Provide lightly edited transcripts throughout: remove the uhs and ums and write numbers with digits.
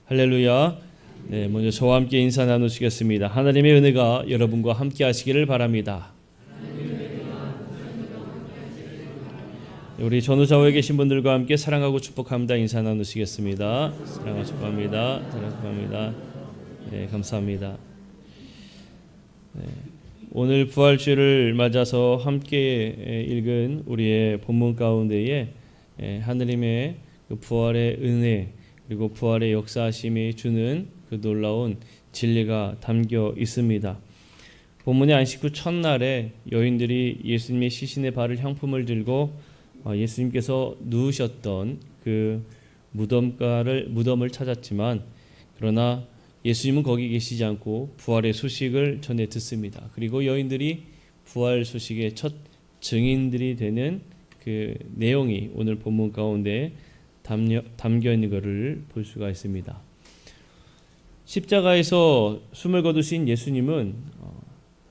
할렐루야. 네, 먼저 저와 함께 인사 나누시겠습니다. 하나님의 은혜가 여러분과 함께 하시기를 바랍니다. 우리 전후좌우에 계신 분들과 함께 사랑하고 축복합니다. 인사 나누시겠습니다. 사랑하고 축복합니다. 축복합니다. 네, 감사합니다. 네, 오늘 부활주를 맞아서 함께 읽은 우리의 본문 가운데에 하느님의 그 부활의 은혜 그리고 부활의 역사하심이 주는 그 놀라운 진리가 담겨 있습니다. 본문의 안식 후 첫날에 여인들이 예수님의 시신의 발을 향품을 들고 예수님께서 누우셨던 그 무덤을 찾았지만 그러나 예수님은 거기 계시지 않고 부활의 소식을 전해 듣습니다. 그리고 여인들이 부활 소식의 첫 증인들이 되는 그 내용이 오늘 본문 가운데 담겨 있는 것을 볼 수가 있습니다. 십자가에서 숨을 거두신 예수님은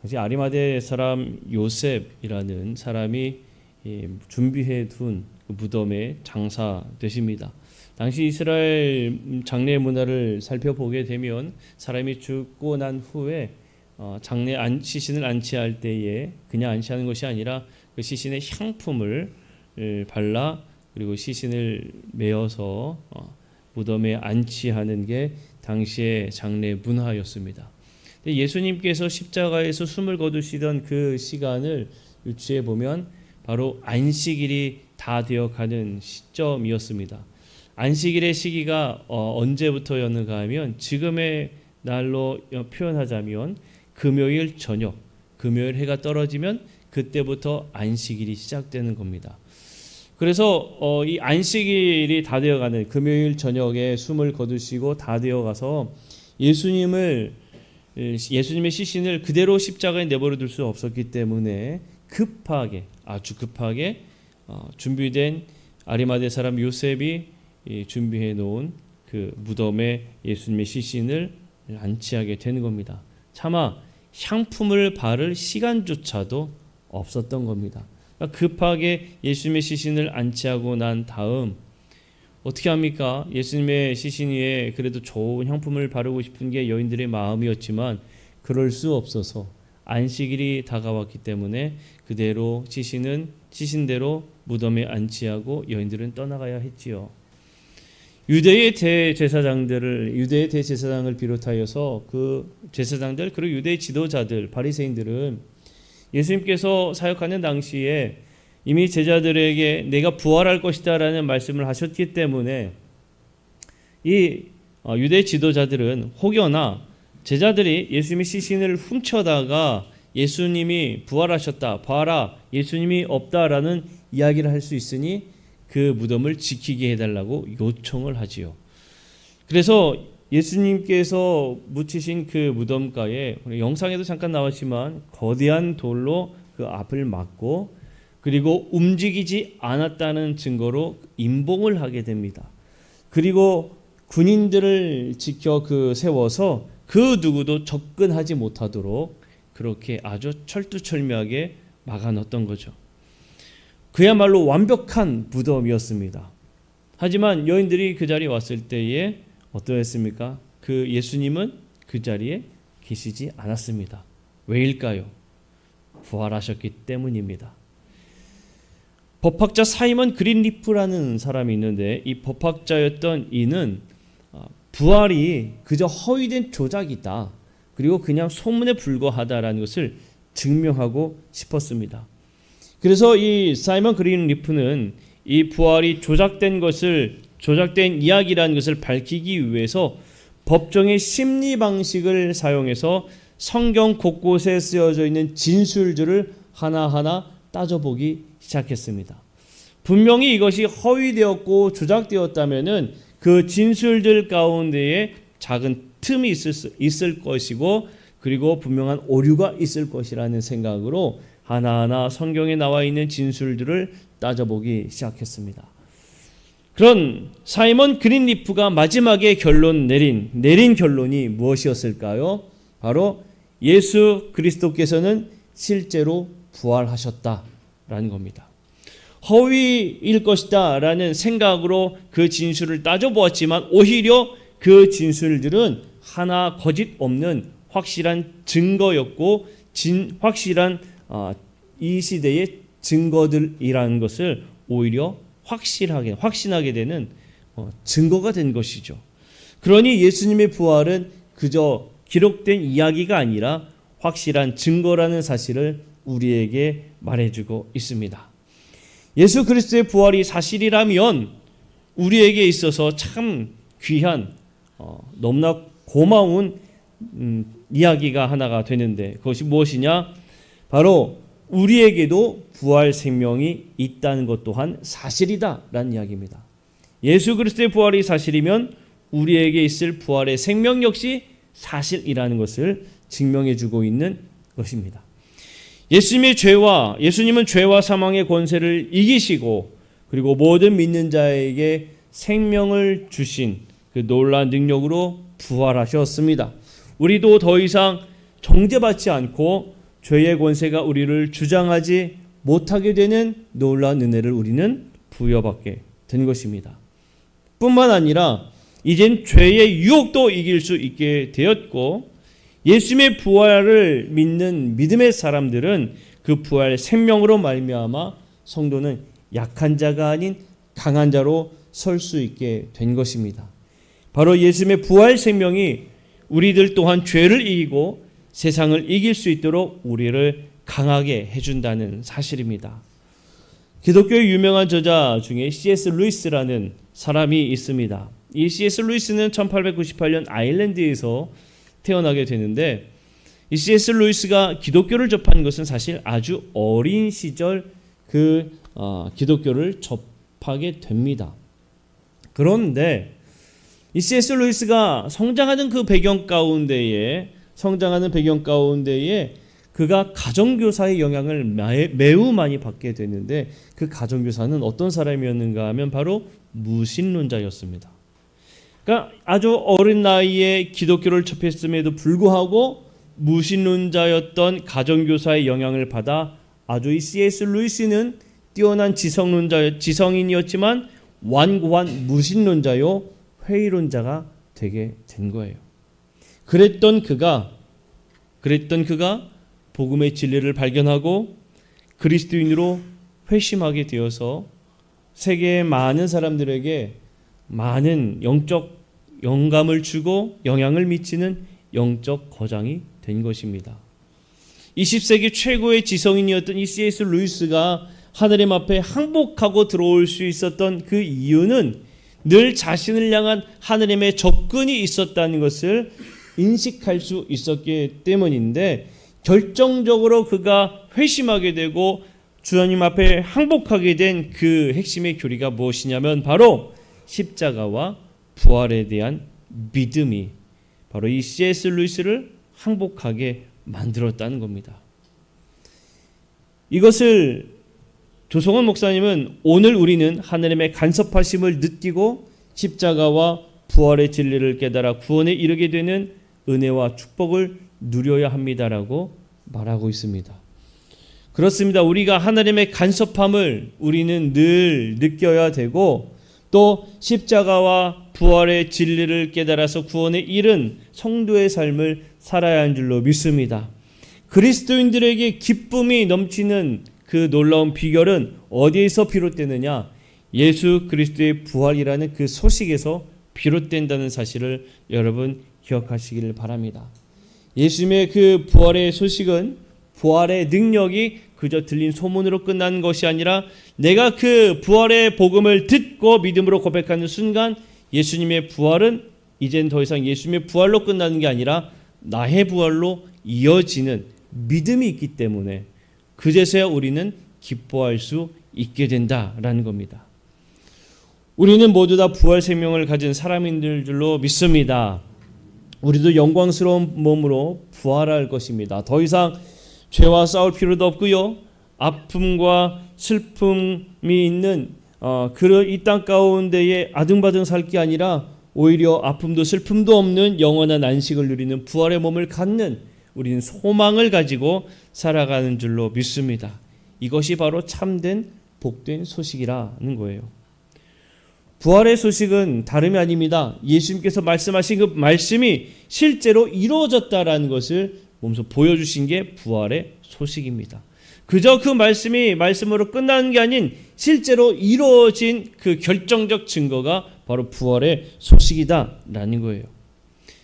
당시 아리마대 사람 요셉이라는 사람이 준비해 둔 무덤에 장사되십니다. 당시 이스라엘 장례 문화를 살펴보게 되면 사람이 죽고 난 후에 시신을 안치할 때에 그냥 안치하는 것이 아니라 그 시신의 향품을 발라 그리고 시신을 메어서 무덤에 안치하는 게 당시의 장례 문화였습니다. 예수님께서 십자가에서 숨을 거두시던 그 시간을 유추해 보면 바로 안식일이 다 되어가는 시점이었습니다. 안식일의 시기가 언제부터였는가 하면 지금의 날로 표현하자면 금요일 저녁, 금요일 해가 떨어지면 그때부터 안식일이 시작되는 겁니다. 그래서 이 안식일이 다 되어가는 금요일 저녁에 숨을 거두시고 다 되어가서 예수님의 시신을 그대로 십자가에 내버려 둘 수 없었기 때문에 아주 급하게 준비된 아리마대 사람 요셉이 준비해 놓은 그 무덤에 예수님의 시신을 안치하게 되는 겁니다. 차마 향품을 바를 시간조차도 없었던 겁니다. 급하게 예수님의 시신을 안치하고 난 다음 어떻게 합니까? 예수님의 시신 위에 그래도 좋은 향품을 바르고 싶은 게 여인들의 마음이었지만 그럴 수 없어서 안식일이 다가왔기 때문에 그대로 시신대로 무덤에 안치하고 여인들은 떠나가야 했지요. 유대의 대제사장을 비롯하여서 그 제사장들 그리고 유대의 지도자들 바리새인들은 예수님께서 사역하는 당시에 이미 제자들에게 내가 부활할 것이다 라는 말씀을 하셨기 때문에 이 유대 지도자들은 혹여나 제자들이 예수님의 시신을 훔쳐다가 예수님이 부활하셨다, 봐라 예수님이 없다라는 이야기를 할 수 있으니 그 무덤을 지키게 해달라고 요청을 하지요. 그래서 예수님께서 묻히신 그 무덤가에 영상에도 잠깐 나왔지만 거대한 돌로 그 앞을 막고 그리고 움직이지 않았다는 증거로 임봉을 하게 됩니다. 그리고 군인들을 지켜 세워서 그 누구도 접근하지 못하도록 그렇게 아주 철두철미하게 막아놓았던 거죠. 그야말로 완벽한 무덤이었습니다. 하지만 여인들이 그 자리에 왔을 때에 어떠했습니까? 그 예수님은 그 자리에 계시지 않았습니다. 왜일까요? 부활하셨기 때문입니다. 법학자 사이먼 그린리프라는 사람이 있는데 이 법학자였던 이는 부활이 그저 허위된 조작이다. 그리고 그냥 소문에 불과하다라는 것을 증명하고 싶었습니다. 그래서 이 사이먼 그린리프는 이 부활이 조작된 이야기라는 것을 밝히기 위해서 법정의 심리 방식을 사용해서 성경 곳곳에 쓰여져 있는 진술들을 하나하나 따져보기 시작했습니다. 분명히 이것이 허위되었고 조작되었다면은 그 진술들 가운데에 작은 틈이 있을 것이고 그리고 분명한 오류가 있을 것이라는 생각으로 하나하나 성경에 나와 있는 진술들을 따져보기 시작했습니다. 그런 사이먼 그린리프가 마지막에 내린 결론이 무엇이었을까요? 바로 예수 그리스도께서는 실제로 부활하셨다라는 겁니다. 허위일 것이다 라는 생각으로 그 진술을 따져보았지만 오히려 그 진술들은 하나 거짓 없는 확실한 증거였고 확실한 이 시대의 증거들이라는 것을 오히려 확신하게 되는 증거가 된 것이죠. 그러니 예수님의 부활은 그저 기록된 이야기가 아니라 확실한 증거라는 사실을 우리에게 말해주고 있습니다. 예수 그리스도의 부활이 사실이라면 우리에게 있어서 참 귀한 너무나 고마운 이야기가 하나가 되는데 그것이 무엇이냐? 바로 우리에게도 부활 생명이 있다는 것 또한 사실이다라는 이야기입니다. 예수 그리스도의 부활이 사실이면 우리에게 있을 부활의 생명 역시 사실이라는 것을 증명해주고 있는 것입니다. 예수님은 죄와 사망의 권세를 이기시고 그리고 모든 믿는 자에게 생명을 주신 그 놀라운 능력으로 부활하셨습니다. 우리도 더 이상 정죄받지 않고 죄의 권세가 우리를 주장하지 못하게 되는 놀라운 은혜를 우리는 부여받게 된 것입니다. 뿐만 아니라 이젠 죄의 유혹도 이길 수 있게 되었고 예수님의 부활을 믿는 믿음의 사람들은 그 부활 생명으로 말미암아 성도는 약한 자가 아닌 강한 자로 설 수 있게 된 것입니다. 바로 예수님의 부활 생명이 우리들 또한 죄를 이기고 세상을 이길 수 있도록 우리를 강하게 해준다는 사실입니다. 기독교의 유명한 저자 중에 C.S. 루이스라는 사람이 있습니다. 이 C.S. 루이스는 1898년 아일랜드에서 태어나게 되는데 이 C.S. 루이스가 기독교를 접한 것은 사실 아주 어린 시절 기독교를 접하게 됩니다. 그런데 이 C.S. 루이스가 성장하는 배경 가운데에 그가 가정교사의 영향을 매우 많이 받게 되는데 그 가정교사는 어떤 사람이었는가 하면 바로 무신론자였습니다. 그러니까 아주 어린 나이에 기독교를 접했음에도 불구하고 무신론자였던 가정교사의 영향을 받아 아주 이 C.S. 루이스는 뛰어난 지성인이었지만 완고한 무신론자요 회의론자가 되게 된 거예요. 그랬던 그가 복음의 진리를 발견하고 그리스도인으로 회심하게 되어서 세계의 많은 사람들에게 많은 영적 영감을 주고 영향을 미치는 영적 거장이 된 것입니다. 20세기 최고의 지성인이었던 이 C.S. 루이스가 하느님 앞에 항복하고 들어올 수 있었던 그 이유는 늘 자신을 향한 하느님의 접근이 있었다는 것을 인식할 수 있었기 때문인데 결정적으로 그가 회심하게 되고 주님 앞에 항복하게 된 그 핵심의 교리가 무엇이냐면 바로 십자가와 부활에 대한 믿음이 바로 이 C.S. 루이스를 항복하게 만들었다는 겁니다. 이것을 조성원 목사님은 오늘 우리는 하나님의 간섭하심을 느끼고 십자가와 부활의 진리를 깨달아 구원에 이르게 되는 은혜와 축복을 누려야 합니다라고 말하고 있습니다. 그렇습니다. 우리가 하나님의 간섭함을 우리는 늘 느껴야 되고 또 십자가와 부활의 진리를 깨달아서 구원에 이른 성도의 삶을 살아야 하는 줄로 믿습니다. 그리스도인들에게 기쁨이 넘치는 그 놀라운 비결은 어디에서 비롯되느냐? 예수 그리스도의 부활이라는 그 소식에서 비롯된다는 사실을 여러분 기억하시기를 바랍니다. 예수님의 그 부활의 소식은 부활의 능력이 그저 들린 소문으로 끝나는 것이 아니라 내가 그 부활의 복음을 듣고 믿음으로 고백하는 순간 예수님의 부활은 이젠 더 이상 예수님의 부활로 끝나는 게 아니라 나의 부활로 이어지는 믿음이 있기 때문에 그제서야 우리는 기뻐할 수 있게 된다라는 겁니다. 우리는 모두 다 부활 생명을 가진 사람인 줄로 믿습니다. 우리도 영광스러운 몸으로 부활할 것입니다. 더 이상 죄와 싸울 필요도 없고요. 아픔과 슬픔이 있는 이 땅 가운데에 아등바등 살 게 아니라 오히려 아픔도 슬픔도 없는 영원한 안식을 누리는 부활의 몸을 갖는 우리는 소망을 가지고 살아가는 줄로 믿습니다. 이것이 바로 참된 복된 소식이라는 거예요. 부활의 소식은 다름이 아닙니다. 예수님께서 말씀하신 그 말씀이 실제로 이루어졌다라는 것을 몸소 보여주신 게 부활의 소식입니다. 그저 그 말씀이 말씀으로 끝나는 게 아닌 실제로 이루어진 그 결정적 증거가 바로 부활의 소식이다라는 거예요.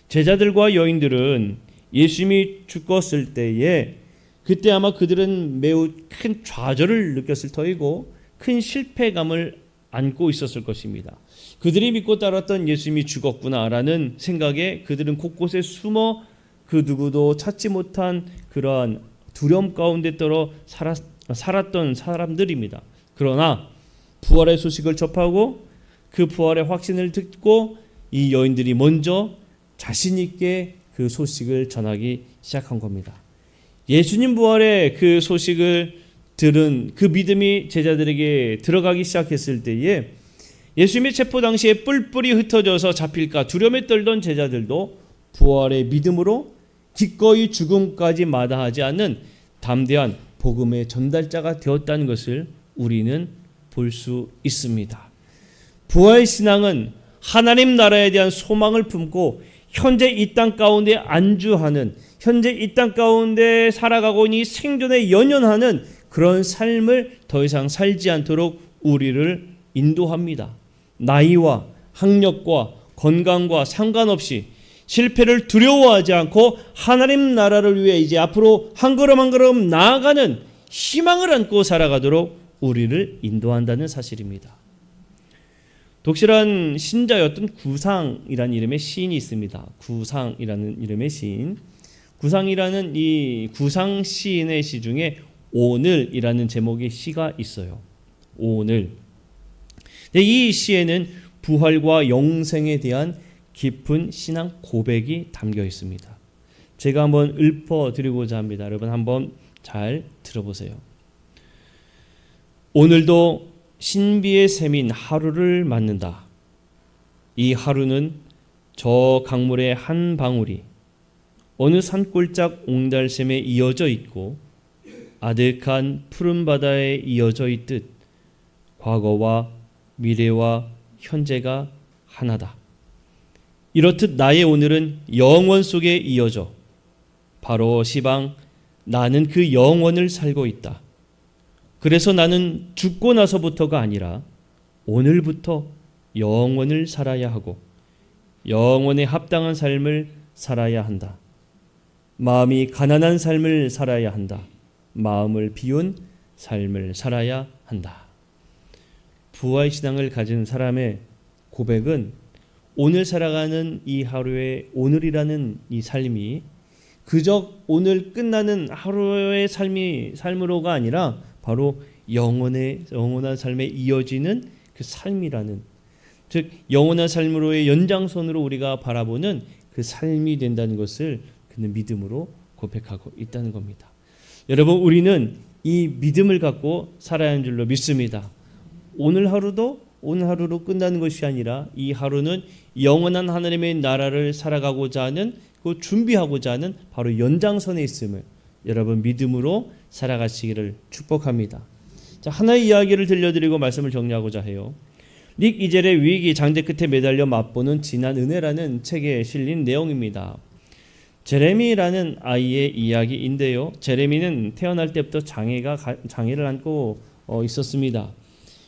제자들과 여인들은 예수님이 죽었을 때에 그때 아마 그들은 매우 큰 좌절을 느꼈을 터이고 큰 실패감을 안고 있었을 것입니다. 그들이 믿고 따랐던 예수님이 죽었구나라는 생각에 그들은 곳곳에 숨어 그 누구도 찾지 못한 그러한 두려움 가운데 떨어 살았던 사람들입니다. 그러나 부활의 소식을 접하고 그 부활의 확신을 듣고 이 여인들이 먼저 자신 있게 그 소식을 전하기 시작한 겁니다. 예수님 부활의 그 소식을 들은 그 믿음이 제자들에게 들어가기 시작했을 때에 예수님의 체포 당시에 뿔뿔이 흩어져서 잡힐까 두려움에 떨던 제자들도 부활의 믿음으로 기꺼이 죽음까지 마다하지 않는 담대한 복음의 전달자가 되었다는 것을 우리는 볼 수 있습니다. 부활 신앙은 하나님 나라에 대한 소망을 품고 현재 이 땅 가운데 안주하는, 현재 이 땅 가운데 살아가고 있는 생존에 연연하는 그런 삶을 더 이상 살지 않도록 우리를 인도합니다. 나이와 학력과 건강과 상관없이 실패를 두려워하지 않고 하나님 나라를 위해 이제 앞으로 한 걸음 한 걸음 나아가는 희망을 안고 살아가도록 우리를 인도한다는 사실입니다. 독실한 신자였던 구상이라는 이름의 시인이 있습니다. 구상이라는 이름의 시인. 구상이라는 이 구상 시인의 시 중에 오늘이라는 제목의 시가 있어요. 오늘. 이 시에는 부활과 영생에 대한 깊은 신앙 고백이 담겨 있습니다. 제가 한번 읊어드리고자 합니다. 여러분 한번 잘 들어보세요. 오늘도 신비의 샘인 하루를 맞는다. 이 하루는 저 강물의 한 방울이 어느 산골짝 옹달샘에 이어져 있고 아득한 푸른 바다에 이어져 있듯 과거와 미래와 현재가 하나다. 이렇듯 나의 오늘은 영원 속에 이어져 바로 시방 나는 그 영원을 살고 있다. 그래서 나는 죽고 나서부터가 아니라 오늘부터 영원을 살아야 하고 영원에 합당한 삶을 살아야 한다. 마음이 가난한 삶을 살아야 한다. 마음을 비운 삶을 살아야 한다. 부활신앙을 가진 사람의 고백은 오늘 살아가는 이 하루의 오늘이라는 이 삶이 그저 오늘 끝나는 하루의 삶으로가 아니라 바로 영원한 삶에 이어지는 그 삶이라는, 즉 영원한 삶으로의 연장선으로 우리가 바라보는 그 삶이 된다는 것을 그는 믿음으로 고백하고 있다는 겁니다. 여러분, 우리는 이 믿음을 갖고 살아야 하는 줄로 믿습니다. 오늘 하루도 오늘 하루로 끝나는 것이 아니라 이 하루는 영원한 하나님의 나라를 살아가고자 하는, 그 준비하고자 하는 바로 연장선에 있음을 여러분 믿음으로 살아가시기를 축복합니다. 자, 하나의 이야기를 들려드리고 말씀을 정리하고자 해요. 닉 이젤의 위기 장대 끝에 매달려 맛보는 진한 은혜라는 책에 실린 내용입니다. 제레미라는 아이의 이야기인데요. 제레미는 태어날 때부터 장애를 안고 있었습니다.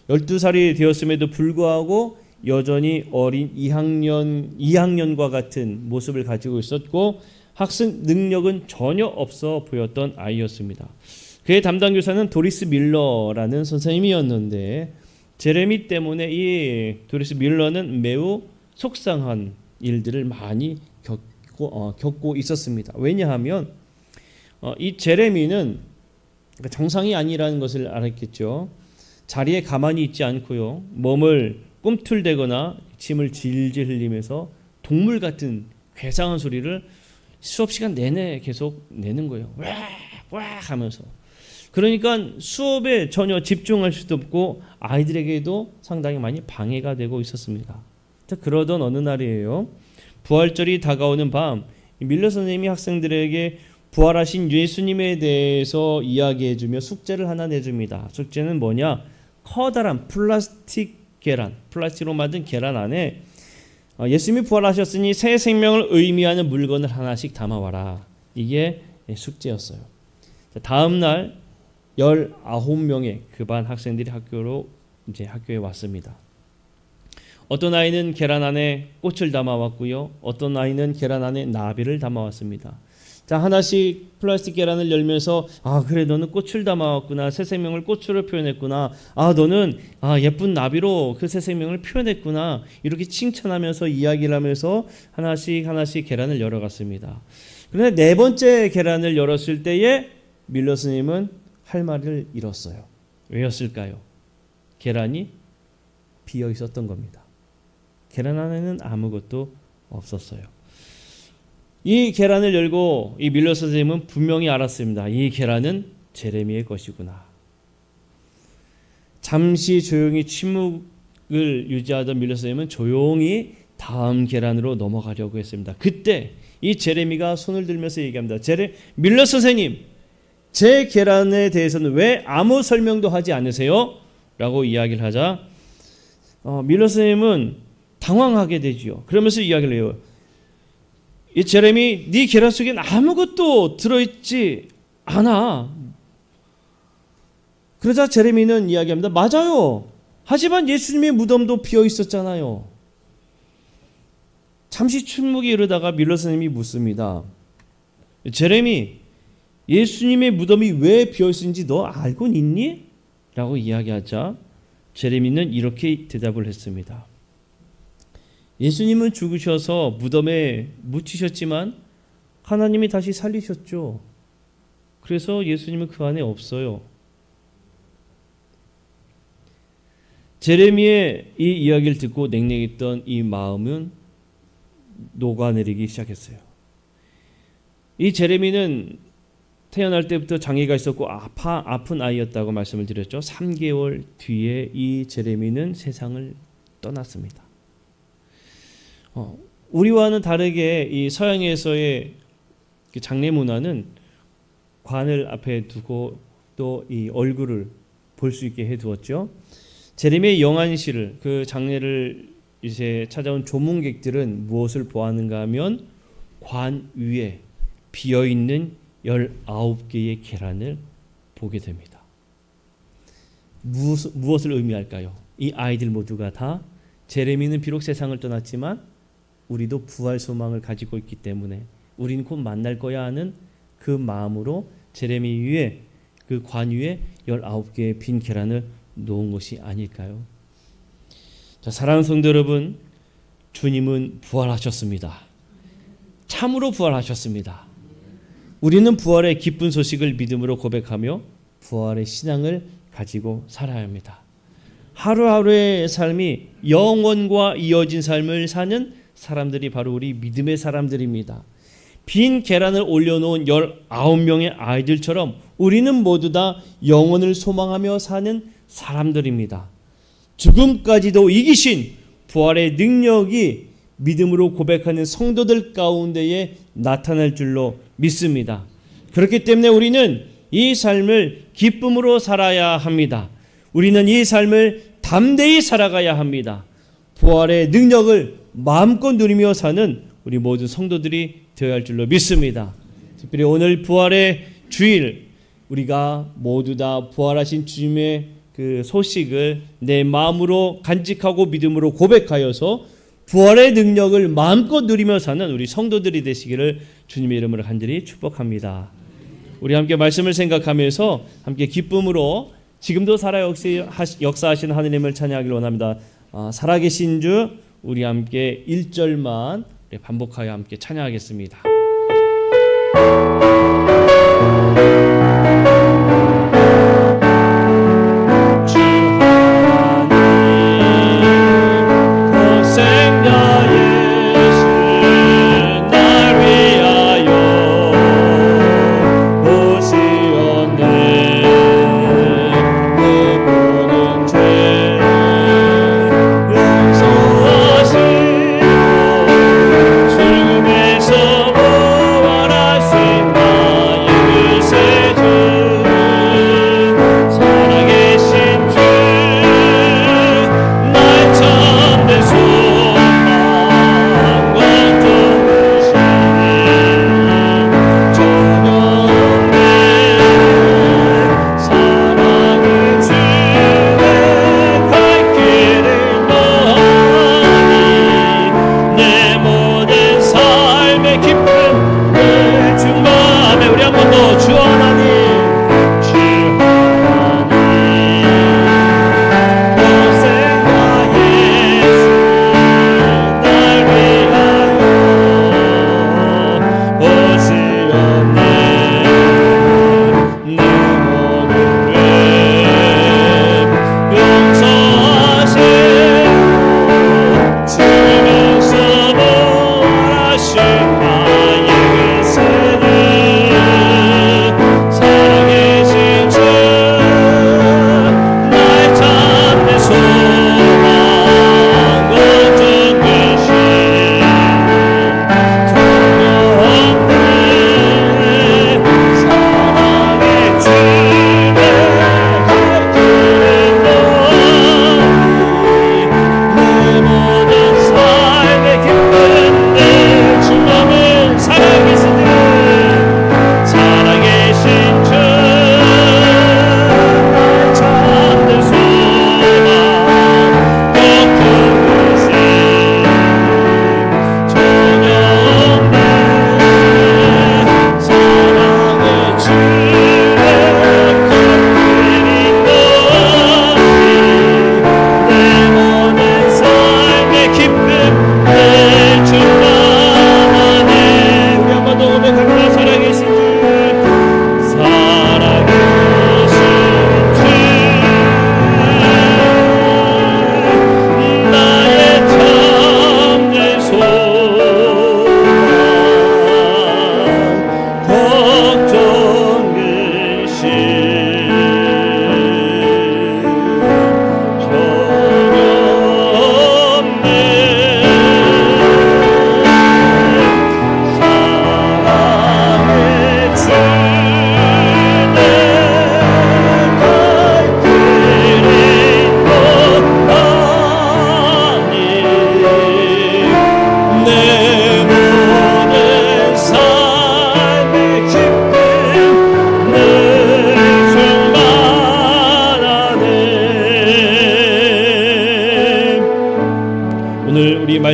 12살이 되었음에도 불구하고 여전히 어린 2학년과 같은 모습을 가지고 있었고 학습 능력은 전혀 없어 보였던 아이였습니다. 그의 담당 교사는 도리스 밀러라는 선생님이었는데 제레미 때문에 이 도리스 밀러는 매우 속상한 일들을 많이 겪고 있었습니다. 왜냐하면 이 제레미는 정상이 아니라는 것을 알았겠죠. 자리에 가만히 있지 않고요. 몸을 꿈틀대거나 침을 질질 흘리면서 동물 같은 괴상한 소리를 수업 시간 내내 계속 내는 거예요. 와 하면서. 그러니까 수업에 전혀 집중할 수도 없고 아이들에게도 상당히 많이 방해가 되고 있었습니다. 자, 그러던 어느 날이에요. 부활절이 다가오는 밤, 밀러 선생님이 학생들에게 부활하신 예수님에 대해서 이야기해주며 숙제를 하나 내줍니다. 숙제는 뭐냐? 커다란 플라스틱 계란, 플라스틱으로 만든 계란 안에 예수님이 부활하셨으니 새 생명을 의미하는 물건을 하나씩 담아와라. 이게 숙제였어요. 다음 날 19명의 그 반 학생들이 학교에 왔습니다. 어떤 아이는 계란 안에 꽃을 담아왔고요. 어떤 아이는 계란 안에 나비를 담아왔습니다. 자, 하나씩 플라스틱 계란을 열면서 그래 너는 꽃을 담아왔구나. 새 생명을 꽃으로 표현했구나. 너는 예쁜 나비로 그 새 생명을 표현했구나. 이렇게 칭찬하면서 이야기를 하면서 하나씩 계란을 열어갔습니다. 그런데 네 번째 계란을 열었을 때에 밀러 스님은 할 말을 잃었어요. 왜였을까요? 계란이 비어 있었던 겁니다. 계란 안에는 아무것도 없었어요. 이 계란을 열고 이 밀러 선생님은 분명히 알았습니다. 이 계란은 제레미의 것이구나. 잠시 조용히 침묵을 유지하던 밀러 선생님은 조용히 다음 계란으로 넘어가려고 했습니다. 그때 이 제레미가 손을 들면서 얘기합니다. 밀러 선생님, 제 계란에 대해서는 왜 아무 설명도 하지 않으세요? 라고 이야기를 하자 밀러 선생님은 당황하게 되지요. 그러면서 이야기를 해요. 이 제레미, 네 계란 속엔 아무것도 들어있지 않아. 그러자 제레미는 이야기합니다. 맞아요. 하지만 예수님의 무덤도 비어 있었잖아요. 잠시 침묵이 이르다가 밀러 선생님이 묻습니다. 제레미, 예수님의 무덤이 왜 비어 있는지 너 알고 있니? 라고 이야기하자 제레미는 이렇게 대답을 했습니다. 예수님은 죽으셔서 무덤에 묻히셨지만 하나님이 다시 살리셨죠. 그래서 예수님은 그 안에 없어요. 제레미의 이 이야기를 듣고 냉랭했던 이 마음은 녹아내리기 시작했어요. 이 제레미는 태어날 때부터 장애가 있었고 아픈 아이였다고 말씀을 드렸죠. 3개월 뒤에 이 제레미는 세상을 떠났습니다. 우리와는 다르게 이 서양에서의 장례 문화는 관을 앞에 두고 또 이 얼굴을 볼 수 있게 해두었죠. 제레미의 영안실을 그 장례를 이제 찾아온 조문객들은 무엇을 보았는가 하면 관 위에 비어 있는 19개의 계란을 보게 됩니다. 무엇을 의미할까요? 이 아이들 모두가 다 제레미는 비록 세상을 떠났지만 우리도 부활 소망을 가지고 있기 때문에 우리는 곧 만날 거야 하는 그 마음으로 제레미 위에 그 관 위에 19개의 빈 계란을 놓은 것이 아닐까요? 자, 사랑하는 성도 여러분, 주님은 부활하셨습니다. 참으로 부활하셨습니다. 우리는 부활의 기쁜 소식을 믿음으로 고백하며 부활의 신앙을 가지고 살아야 합니다. 하루하루의 삶이 영원과 이어진 삶을 사는 사람들이 바로 우리 믿음의 사람들입니다. 빈 계란을 올려놓은 19명의 아이들처럼 우리는 모두 다 영혼을 소망하며 사는 사람들입니다. 죽음까지도 이기신 부활의 능력이 믿음으로 고백하는 성도들 가운데에 나타날 줄로 믿습니다. 그렇기 때문에 우리는 이 삶을 기쁨으로 살아야 합니다. 우리는 이 삶을 담대히 살아가야 합니다. 부활의 능력을 마음껏 누리며 사는 우리 모든 성도들이 되어야 할 줄로 믿습니다. 특별히 오늘 부활의 주일 우리가 모두 다 부활하신 주님의 그 소식을 내 마음으로 간직하고 믿음으로 고백하여서 부활의 능력을 마음껏 누리며 사는 우리 성도들이 되시기를 주님의 이름으로 간절히 축복합니다. 우리 함께 말씀을 생각하면서 함께 기쁨으로 지금도 살아 역사하시는 하느님을 찬양하기를 원합니다. 살아계신 주 우리 함께 1절만 반복하여 함께 찬양하겠습니다. 살아계신 주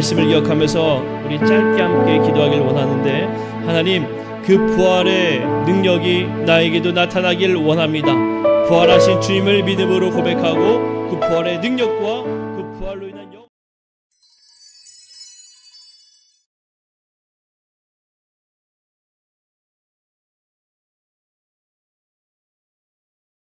말씀을 기억하면서 우리 짧게 함께 기도하길 원하는데, 하나님, 그 부활의 능력이 나에게도 나타나길 원합니다. 부활하신 주님을 믿음으로 고백하고 그 부활의 능력과 그 부활로 인한